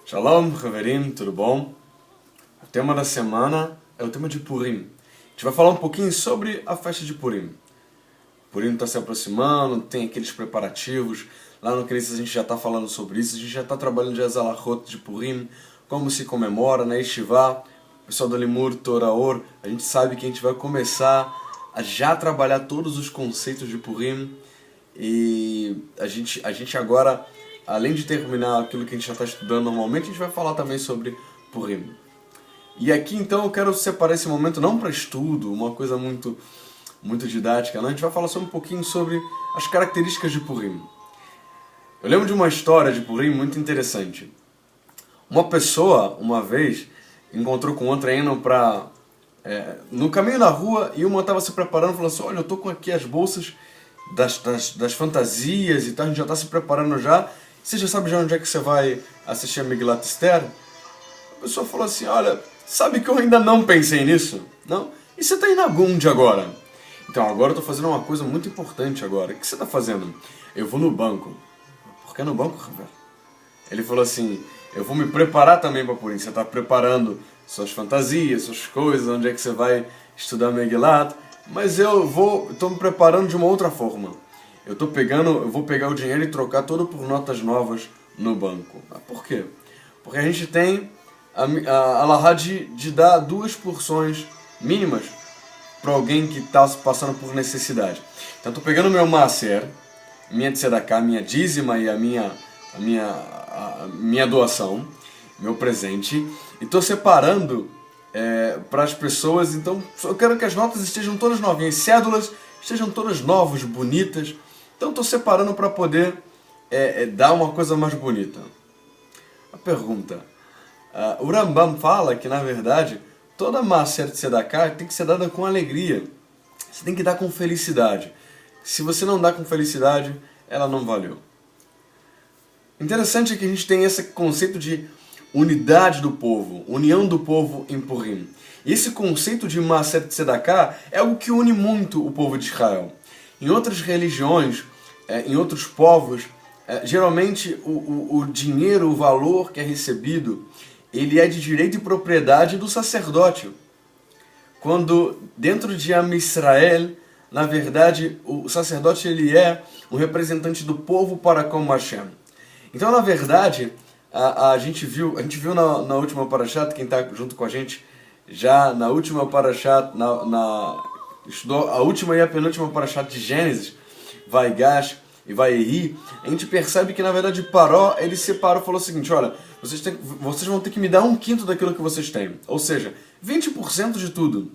Shalom, Haverim, tudo bom? O tema da semana é o tema de Purim. A gente vai falar um pouquinho sobre a festa de Purim. Purim está se aproximando, tem aqueles preparativos. Lá no Cris a gente já está falando sobre isso, a gente já está trabalhando de Azalachot de Purim, como se comemora, na Yeshiva, o pessoal do Limur, Toraor, a gente sabe que a gente vai começar a já trabalhar todos os conceitos de Purim e a gente agora, além de terminar aquilo que a gente já está estudando normalmente, a gente vai falar também sobre Purim. E aqui então eu quero separar esse momento não para estudo, uma coisa muito didática, não. A gente vai falar um pouquinho sobre as características de Purim. Eu lembro de uma história de Purim muito interessante. Uma pessoa, uma vez, encontrou com outra indo no caminho da rua, e uma estava se preparando, falou assim: olha, eu estou com aqui as bolsas das fantasias e tal, a gente já está se preparando já. Você já sabe já onde é que você vai assistir a Megillat Esther? A pessoa falou assim: olha, sabe que eu ainda não pensei nisso? Não? E você está indo aonde agora? Então, agora eu estou fazendo uma coisa muito importante agora. O que você está fazendo? Eu vou no banco. Por que no banco, Ravel? Ele falou assim: eu vou me preparar também para Purim. Você está preparando suas fantasias, suas coisas, onde é que você vai estudar Megillat, mas estou me preparando de uma outra forma. Eu vou pegar o dinheiro e trocar todo por notas novas no banco. Por quê? Porque a gente tem a alahá de dar 2 porções mínimas para alguém que está passando por necessidade. Então, estou pegando meu maaser, minha tzedakah, minha dízima e a minha doação, meu presente, e estou separando para as pessoas. Então, eu quero que as notas estejam todas novinhas, cédulas estejam todas novas, bonitas. Então, estou separando para poder dar uma coisa mais bonita. A pergunta: o Rambam fala que, na verdade, toda maaser tzedakah tem que ser dada com alegria. Você tem que dar com felicidade. Se você não dá com felicidade, ela não valeu. Interessante é que a gente tem esse conceito de unidade do povo, união do povo em Purim. E esse conceito de maaser tzedakah é algo que une muito o povo de Israel. Em outras religiões, em outros povos, geralmente o dinheiro, o valor que é recebido, ele é de direito e propriedade do sacerdote. Quando dentro de Am Israel, na verdade, o sacerdote ele é o representante do povo para com Hashem. Então, na verdade, a gente viu na última parashat, quem está junto com a gente, já na última parashat, estudou a última e a penúltima parashat de Gênesis, Vaigash e Vaiehi, a gente percebe que, na verdade, Paró, ele separou e falou o seguinte: olha, vocês vão ter que me dar 1/5 daquilo que vocês têm, ou seja, 20% de tudo,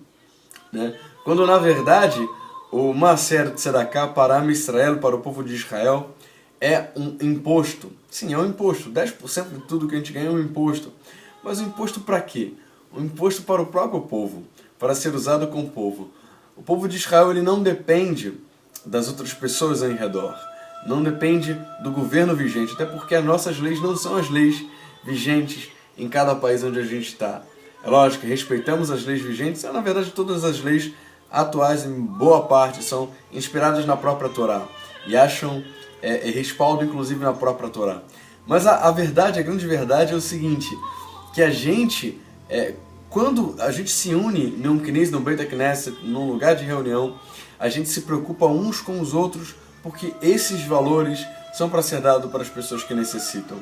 né? Quando, na verdade, o maaser tzedakah para Am Israel, para o povo de Israel, é um imposto. Sim, é um imposto. 10% de tudo que a gente ganha é um imposto. Mas um imposto para quê? Um imposto para o próprio povo, para ser usado com o povo. O povo de Israel ele não depende das outras pessoas em redor. Não depende do governo vigente, até porque as nossas leis não são as leis vigentes em cada país onde a gente está. É lógico que respeitamos as leis vigentes, na verdade todas as leis atuais, em boa parte, são inspiradas na própria Torá e acham respaldo inclusive na própria Torá. Mas a verdade, a grande verdade é o seguinte, que a gente, quando a gente se une num Knis, num Beit HaKnesset, num lugar de reunião, a gente se preocupa uns com os outros, porque esses valores são para ser dados para as pessoas que necessitam.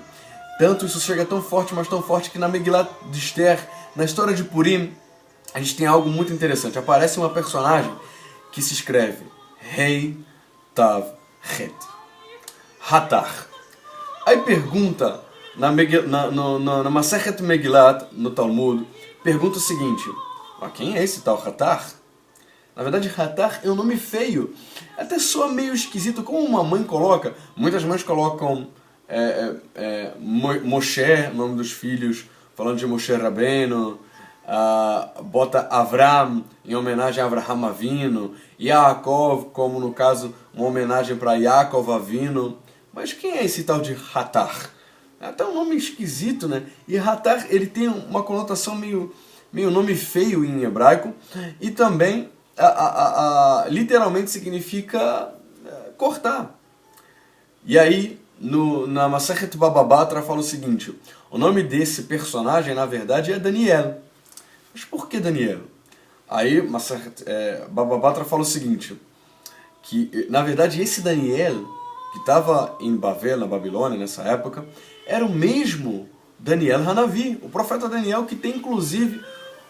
Tanto isso chega tão forte, mas tão forte, que na Megillat de Esther, na história de Purim, a gente tem algo muito interessante. Aparece uma personagem que se escreve Rei Tav Het. Hatar. Aí pergunta, na Masechet Megillat, no Talmud, pergunta o seguinte: quem é esse tal Hatar? Na verdade, Hatar é um nome feio. Até soa meio esquisito, como uma mãe coloca. Muitas mães colocam Moshe, nome dos filhos, falando de Moshe Rabbeinu. Bota Avram em homenagem a Avraham Avinu. Yaakov, como no caso, uma homenagem para Yaakov Avinu. Mas quem é esse tal de Hatar? É até um nome esquisito, né? E Hatar, ele tem uma conotação meio nome feio em hebraico. E também, literalmente significa cortar. E aí, na Masechet Baba Batra fala o seguinte: o nome desse personagem, na verdade, é Daniel. Mas por que Daniel? Aí Masechet Baba Batra fala o seguinte, que na verdade esse Daniel, que estava em Bavel, na Babilônia, nessa época, era o mesmo Daniel Hanavi, o profeta Daniel, que tem inclusive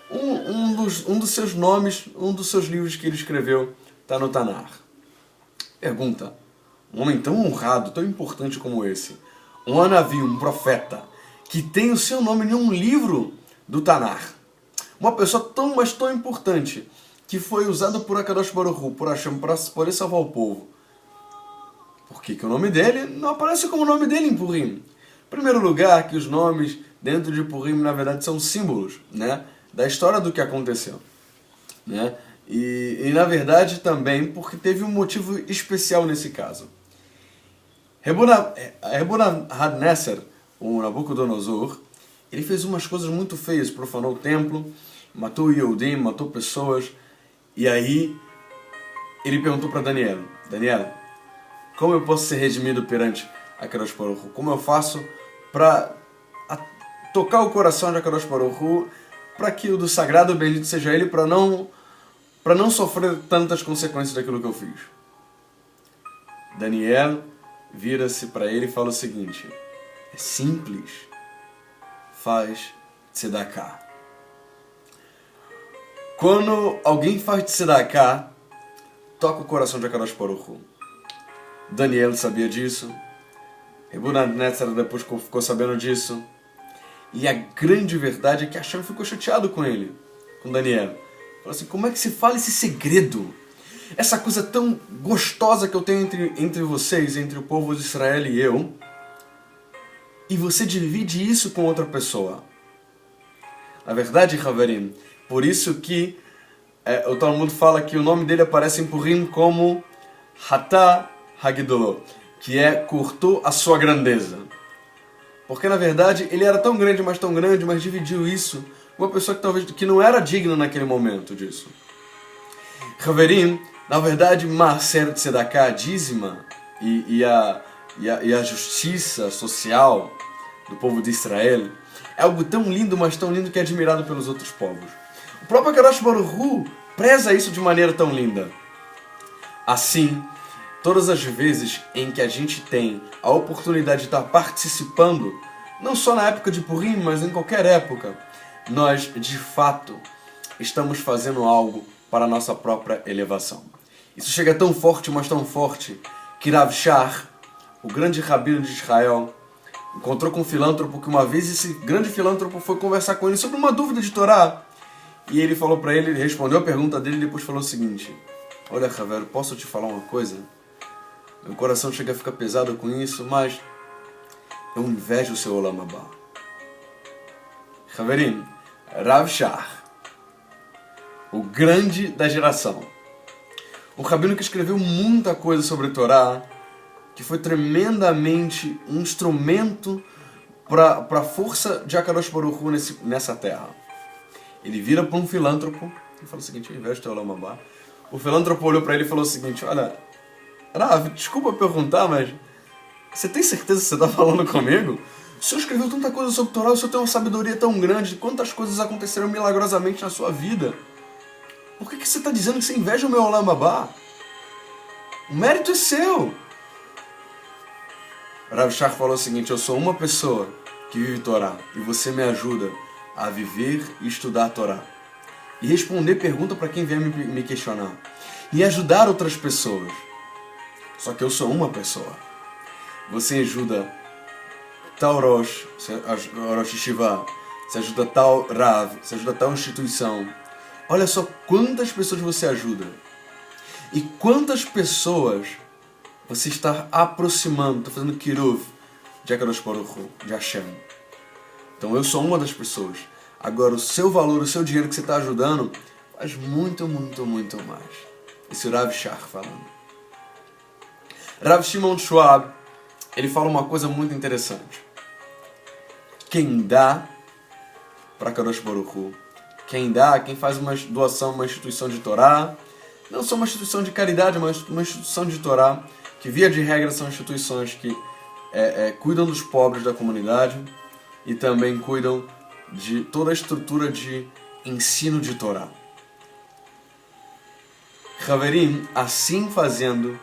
um dos seus nomes, um dos seus livros que ele escreveu, está no Tanar. Pergunta: um homem tão honrado, tão importante como esse, um Hanavi, um profeta, que tem o seu nome em um livro do Tanar, uma pessoa tão, mas tão importante, que foi usado por Akadosh Baruch Hu, por Hashem, para poder salvar o povo, por que o nome dele não aparece como o nome dele em Purim? Em primeiro lugar, que os nomes dentro de Purim, na verdade, são símbolos, né, da história do que aconteceu, né? E na verdade também porque teve um motivo especial nesse caso. Nebuchadnezzar, o Nabucodonosor, ele fez umas coisas muito feias, profanou o templo, matou Yehudim, matou pessoas, e aí ele perguntou para Daniel: Daniel, como eu posso ser redimido perante Akadosh Baruch Hu? Como eu faço para tocar o coração de Akadosh Baruch Hu, para que o do sagrado bendito seja ele, para não sofrer tantas consequências daquilo que eu fiz? Daniel vira-se para ele e fala o seguinte: é simples, faz tzedakah. Quando alguém faz tzedakah, toca o coração de Akadosh Baruch Hu. Daniel sabia disso, Nebuchadnezzar depois ficou sabendo disso, e a grande verdade é que Hashem ficou chateado com ele, com Daniel. Falou assim: como é que se fala esse segredo? Essa coisa tão gostosa que eu tenho entre vocês, entre o povo de Israel e eu, e você divide isso com outra pessoa. Na verdade, Haverim, por isso que o Talmud fala que o nome dele aparece em Purim como Hatá Hagidolo, que é cortou a sua grandeza. Porque na verdade ele era tão grande, mas dividiu isso com uma pessoa que talvez que não era digna naquele momento disso. Haverim, na verdade, Maaser Tzedakah, a dízima e a justiça social do povo de Israel é algo tão lindo, mas tão lindo que é admirado pelos outros povos. O próprio Akadosh Baruch Hu preza isso de maneira tão linda. Assim, todas as vezes em que a gente tem a oportunidade de estar participando, não só na época de Purim, mas em qualquer época, nós, de fato, estamos fazendo algo para a nossa própria elevação. Isso chega tão forte, mas tão forte, que Rav Shach, o grande rabino de Israel, encontrou com um filântropo, que uma vez esse grande filântropo foi conversar com ele sobre uma dúvida de Torá. E ele falou para ele, ele respondeu a pergunta dele e depois falou o seguinte: olha, Ravero, posso te falar uma coisa? Meu coração chega a ficar pesado com isso, mas eu invejo o seu Olam Haba. Haverim, Rav Shach, o grande da geração, um rabino que escreveu muita coisa sobre Torá, que foi tremendamente um instrumento para a força de Akadosh Baruch Hu nessa terra. Ele vira para um filântropo e fala o seguinte: eu invejo o teu Olam Haba. O filântropo olhou para ele e falou o seguinte: olha, Rav, desculpa perguntar, mas você tem certeza que você está falando comigo? O senhor escreveu tanta coisa sobre Torá, o senhor tem uma sabedoria tão grande, quantas coisas aconteceram milagrosamente na sua vida. Por que você está dizendo que você inveja o meu Olam Haba? O mérito é seu. Rav Shach falou o seguinte: eu sou uma pessoa que vive Torá e você me ajuda a viver e estudar a Torá. E responder pergunta para quem vier me questionar. E ajudar outras pessoas. Só que eu sou uma pessoa. Você ajuda tal Rosh Yeshiva, você ajuda tal Rav, você ajuda tal instituição. Olha só quantas pessoas você ajuda. E quantas pessoas você está aproximando, está fazendo kiruv de Akadosh Baruch Hu, de Hashem. Então eu sou uma das pessoas. Agora o seu valor, o seu dinheiro que você está ajudando, faz muito, muito, muito mais. Esse é o Rav Shach falando. Rav Shimon Schwab, ele fala uma coisa muito interessante. Quem dá para Akadosh Baruch Hu, quem faz uma doação, uma instituição de Torá, não só uma instituição de caridade, mas uma instituição de Torá, que via de regra são instituições que cuidam dos pobres da comunidade e também cuidam de toda a estrutura de ensino de Torá. Haverim, assim fazendo,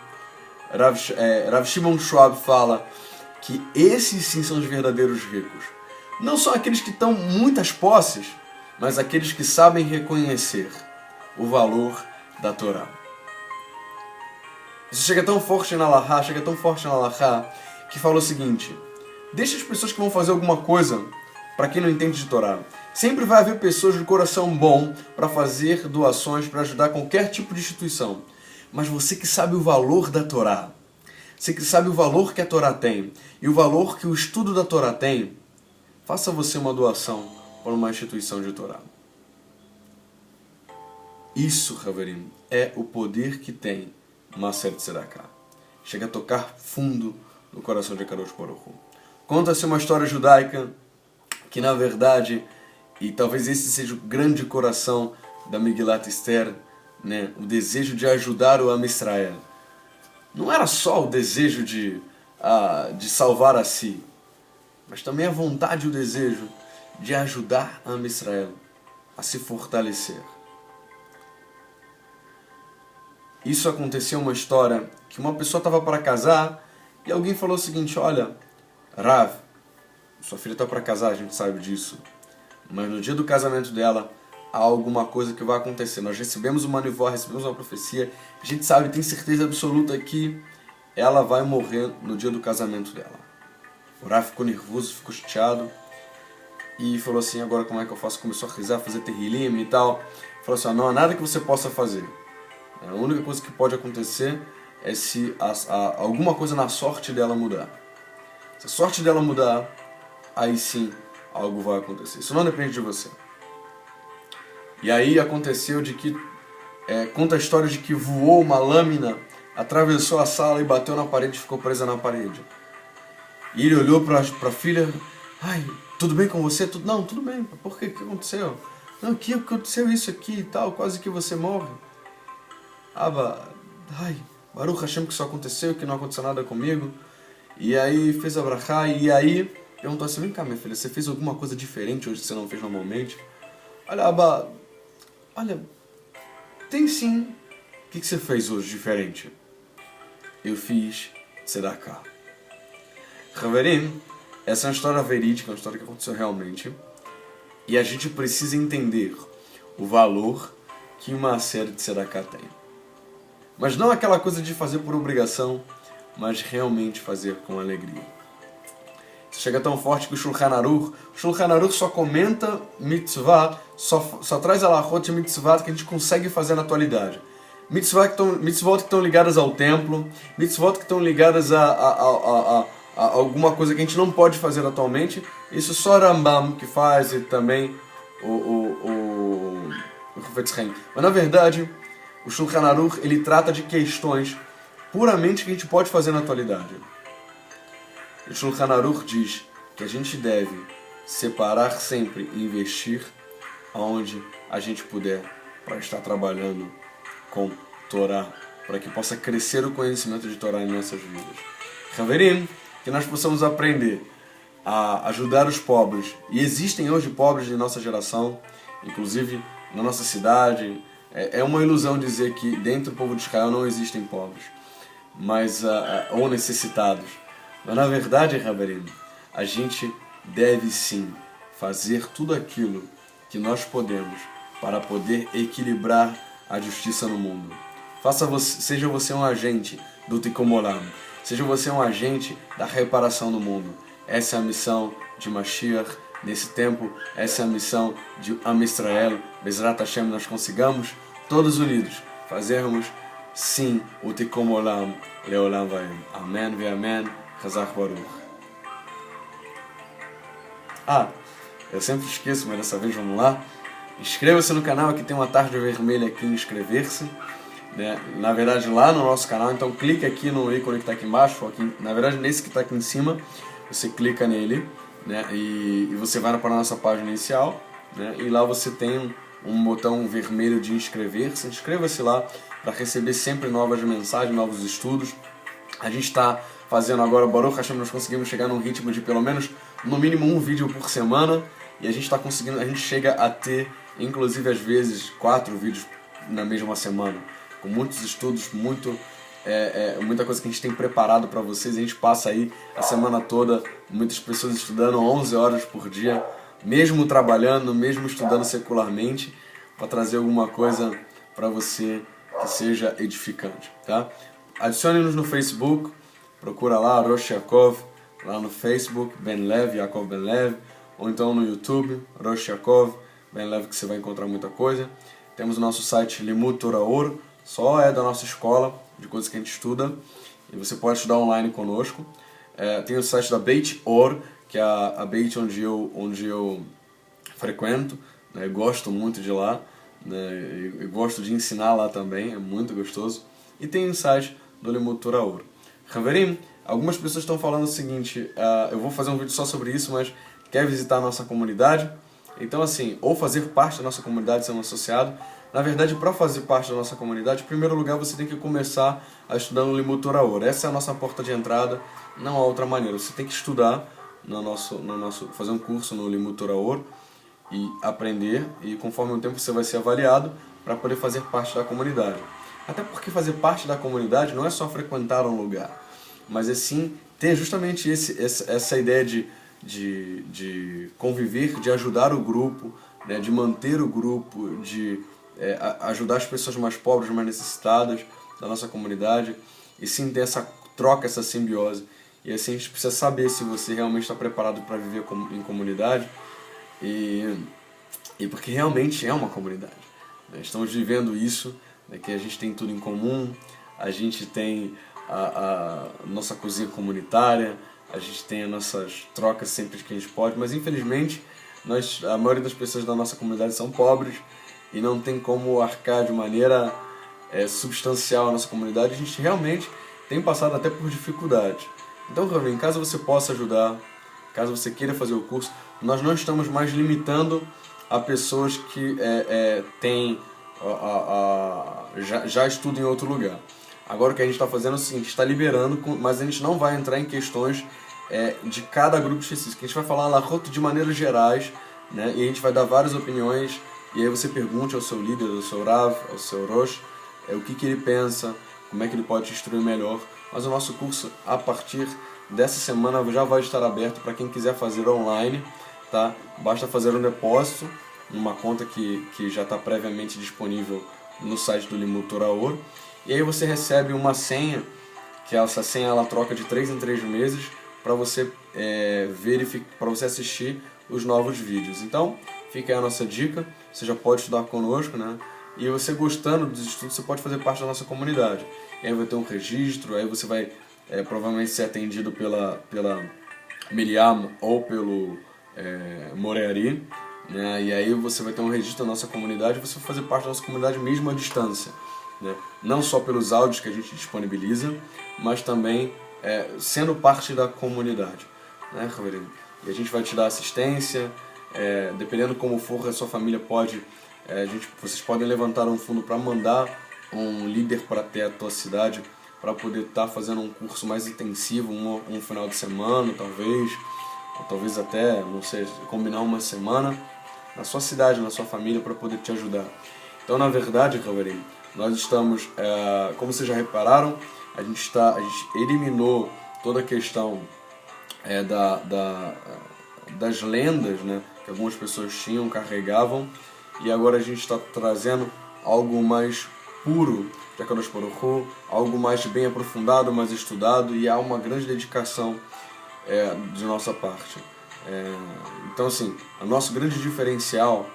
Rav Shimon Schwab fala que esses sim são os verdadeiros ricos. Não são aqueles que estão muitas posses, mas aqueles que sabem reconhecer o valor da Torá. Isso chega tão forte na Halachá, que fala o seguinte: deixa as pessoas que vão fazer alguma coisa para quem não entende de Torá. Sempre vai haver pessoas de coração bom para fazer doações, para ajudar qualquer tipo de instituição. Mas você que sabe o valor da Torá, você que sabe o valor que a Torá tem e o valor que o estudo da Torá tem, faça você uma doação para uma instituição de Torá. Isso, Haverim, é o poder que tem Maaser Tzedakah. Chega a tocar fundo no coração de Akadosh Baruch Hu. Conta-se uma história judaica que, na verdade, e talvez esse seja o grande coração da Megilat Esther, né? O desejo de ajudar o Am Israel. Não era só o desejo de salvar a si, mas também a vontade e o desejo de ajudar a Am Israel a se fortalecer. Isso aconteceu uma história que uma pessoa estava para casar e alguém falou o seguinte: olha, Rav, sua filha está para casar, a gente sabe disso, mas no dia do casamento dela há alguma coisa que vai acontecer. Nós recebemos uma nevoa, recebemos uma profecia, a gente sabe, tem certeza absoluta que ela vai morrer no dia do casamento dela. O Rav ficou nervoso, ficou chateado e falou assim: agora como é que eu faço? Começou a rezar, fazer terrilim e tal. Falou assim: não há nada que você possa fazer. A única coisa que pode acontecer é se alguma coisa na sorte dela mudar. Se a sorte dela mudar, aí sim algo vai acontecer. Isso não depende de você. E aí aconteceu de que, conta a história de que voou uma lâmina, atravessou a sala e bateu na parede e ficou presa na parede. E ele olhou para a filha: ai, tudo bem com você? Não, tudo bem. Por quê? O que aconteceu? Não, o que aconteceu isso aqui e tal? Quase que você morre. Ai, Baruch Hashem que isso aconteceu, que não aconteceu nada comigo. E aí fez a brachá e aí perguntou assim: vem cá, minha filha, você fez alguma coisa diferente hoje que você não fez normalmente? Olha, tem sim. O que você fez hoje diferente? Eu fiz tzedakah. Haverim, essa é uma história verídica, uma história que aconteceu realmente. E a gente precisa entender o valor que uma série de tzedakah tem. Mas não aquela coisa de fazer por obrigação, mas realmente fazer com alegria. Isso chega tão forte que o Shulchan Aruch só comenta mitzvah, só traz alachot de mitzvah que a gente consegue fazer na atualidade. Mitzvot que estão ligadas ao templo, mitzvot que estão ligadas a alguma coisa que a gente não pode fazer atualmente. Isso só Rambam que faz e também o Chofetz Chaim. Mas na verdade, o Shulchan Aruch, ele trata de questões puramente que a gente pode fazer na atualidade. O Shulchan Aruch diz que a gente deve separar sempre e investir onde a gente puder para estar trabalhando com Torá, para que possa crescer o conhecimento de Torá em nossas vidas. Haverim, que nós possamos aprender a ajudar os pobres. E existem hoje pobres de nossa geração, inclusive na nossa cidade. É uma ilusão dizer que dentro do povo de Israel não existem pobres, ou necessitados. Mas na verdade, Haverim, a gente deve sim fazer tudo aquilo que nós podemos para poder equilibrar a justiça no mundo. Seja você um agente do Tikkun Olam, seja você um agente da reparação do mundo. Essa é a missão de Mashiach nesse tempo, essa é a missão de Am Israel. Bezrat Hashem, nós consigamos, todos unidos, fazermos sim o Tikkun Olam Leolam Vaem. Amém ve amém. Chazak Baruch. Eu sempre esqueço, mas dessa vez vamos lá. Inscreva-se no canal, aqui tem uma tarde vermelha aqui em inscrever-se, né? Na verdade lá no nosso canal, então clique aqui no ícone que está aqui embaixo, aqui, na verdade nesse que está aqui em cima, você clica nele, né? E você vai para a nossa página inicial, né? E lá você tem um botão vermelho de inscrever-se. Inscreva-se lá para receber sempre novas mensagens, novos estudos. A gente está fazendo agora, Baruch Hashem, nós conseguimos chegar num ritmo de pelo menos, no mínimo, um vídeo por semana, e a gente está conseguindo, a gente chega a ter, inclusive às vezes, 4 vídeos na mesma semana, com muitos estudos, muita coisa que a gente tem preparado para vocês. A gente passa aí a semana toda, muitas pessoas estudando 11 horas por dia, mesmo trabalhando, mesmo estudando secularmente, para trazer alguma coisa para você que seja edificante, tá? Adicione-nos no Facebook, procura lá Rosh Yaakov, lá no Facebook, Ben Lev, Yaakov Ben Lev, ou então no YouTube, Rosh Yaakov Ben Lev, que você vai encontrar muita coisa. Temos o nosso site Limud Torah Or, só é da nossa escola, de coisas que a gente estuda, e você pode estudar online conosco. Tem o site da Beit Or, que é a Beit onde eu frequento, né? Eu gosto muito de lá, né? Eu gosto de ensinar lá também, é muito gostoso. E tem o site do Limud Torah Or. Haverim, algumas pessoas estão falando o seguinte, eu vou fazer um vídeo só sobre isso, mas quer visitar a nossa comunidade? Então assim, ou fazer parte da nossa comunidade, ser um associado. Na verdade, para fazer parte da nossa comunidade, em primeiro lugar você tem que começar a estudar no Limud Torah Or. Essa é a nossa porta de entrada, não há outra maneira. Você tem que estudar, fazer um curso no Limud Torah Or e aprender, e conforme o tempo você vai ser avaliado para poder fazer parte da comunidade. Até porque fazer parte da comunidade não é só frequentar um lugar, mas é sim ter justamente essa ideia de conviver, de ajudar o grupo, né, de manter o grupo, de ajudar as pessoas mais pobres, mais necessitadas da nossa comunidade, e sim ter essa troca, essa simbiose. E assim a gente precisa saber se você realmente está preparado para viver em comunidade, e porque realmente é uma comunidade, né? Estamos vivendo isso, né, que a gente tem tudo em comum, a gente tem a nossa cozinha comunitária, a gente tem as nossas trocas sempre que a gente pode, mas infelizmente a maioria das pessoas da nossa comunidade são pobres e não tem como arcar de maneira substancial a nossa comunidade. A gente realmente tem passado até por dificuldades. Então, Ravim, caso você possa ajudar, caso você queira fazer o curso, nós não estamos mais limitando a pessoas que já estudam em outro lugar. Agora o que a gente está fazendo é o seguinte, está liberando, mas a gente não vai entrar em questões de cada grupo específico. A gente vai falar lá de maneiras gerais, né? E a gente vai dar várias opiniões, e aí você pergunte ao seu líder, ao seu Rav, ao seu Rosh, o que ele pensa, como é que ele pode te instruir melhor. Mas o nosso curso, a partir dessa semana, já vai estar aberto para quem quiser fazer online, tá? Basta fazer um depósito numa conta que já está previamente disponível no site do Limud Torah Or, e aí você recebe uma senha, que essa senha ela troca de 3 em 3 meses para você para você assistir os novos vídeos. Então, fica aí a nossa dica, você já pode estudar conosco, né? E você gostando dos estudos, você pode fazer parte da nossa comunidade. E aí vai ter um registro, aí você vai provavelmente ser atendido pela Miriam ou pelo Moreari, né? E aí você vai ter um registro da nossa comunidade, você vai fazer parte da nossa comunidade mesmo à distância, né? Não só pelos áudios que a gente disponibiliza, mas também sendo parte da comunidade, né, Raverim? E a gente vai te dar assistência, dependendo como for, a sua família pode, vocês podem levantar um fundo para mandar um líder para até a tua cidade, para poder estar fazendo um curso mais intensivo, um final de semana, talvez, ou talvez até, não sei, combinar uma semana na sua cidade, na sua família, para poder te ajudar. Então, na verdade, Raverim, nós estamos, como vocês já repararam, a gente eliminou toda a questão das lendas, né, que algumas pessoas tinham, carregavam, e agora a gente está trazendo algo mais puro de HaKadosh Baruch Hu, algo mais bem aprofundado, mais estudado, e há uma grande dedicação de nossa parte. Então, assim, o nosso grande diferencial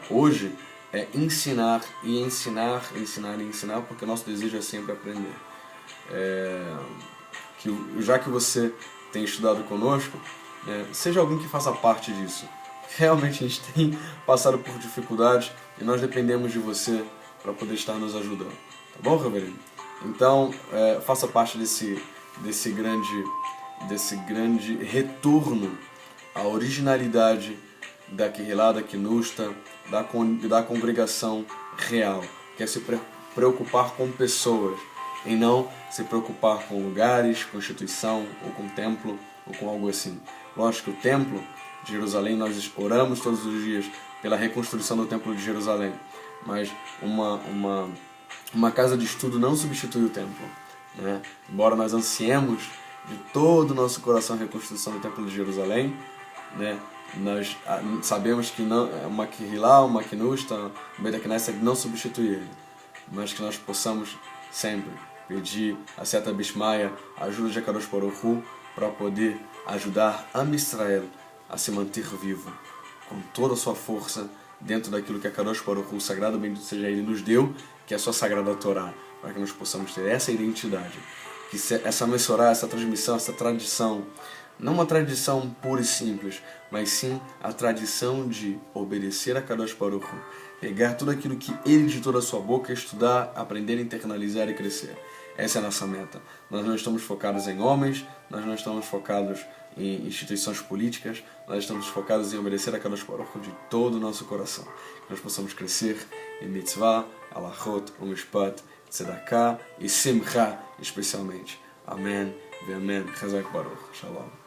hoje é ensinar, porque o nosso desejo é sempre aprender. Já que você tem estudado conosco, seja alguém que faça parte disso. Realmente a gente tem passado por dificuldades e nós dependemos de você para poder estar nos ajudando. Tá bom, Raverim? Então, faça parte desse grande retorno à originalidade da Kehilá, da Knusta, da congregação real, que é se preocupar com pessoas em não se preocupar com lugares, com instituição, ou com templo, ou com algo assim. Lógico que o templo de Jerusalém, nós oramos todos os dias pela reconstrução do templo de Jerusalém, mas uma casa de estudo não substitui o templo, né? Embora nós ansiemos de todo o nosso coração a reconstrução do templo de Jerusalém, né? Nós sabemos que não, uma Kehillah, uma Knusta, um Beit HaKnesset não substitui ele, mas que nós possamos sempre pedir a Seta Bishmaia, a ajuda de Akadosh Baruch Hu, para poder ajudar Am Israel a se manter vivo com toda a sua força dentro daquilo que Akadosh Baruch Hu, o sagrado bendito seja ele, nos deu, que é a sua sagrada Torá, para que nós possamos ter essa identidade, que essa Mesorá, essa transmissão, essa tradição, não uma tradição pura e simples, mas sim a tradição de obedecer a Kadosh Baruch Hu, pegar tudo aquilo que ele ditou da sua boca, estudar, aprender, internalizar e crescer. Essa é a nossa meta. Nós não estamos focados em homens, nós não estamos focados em instituições políticas, nós estamos focados em obedecer a Kadosh Baruch Hu de todo o nosso coração. Que nós possamos crescer em mitzvah, alachot, umishpat, tzedakah e simcha especialmente. Amém, ve amém. Chazak Baruch. Shalom.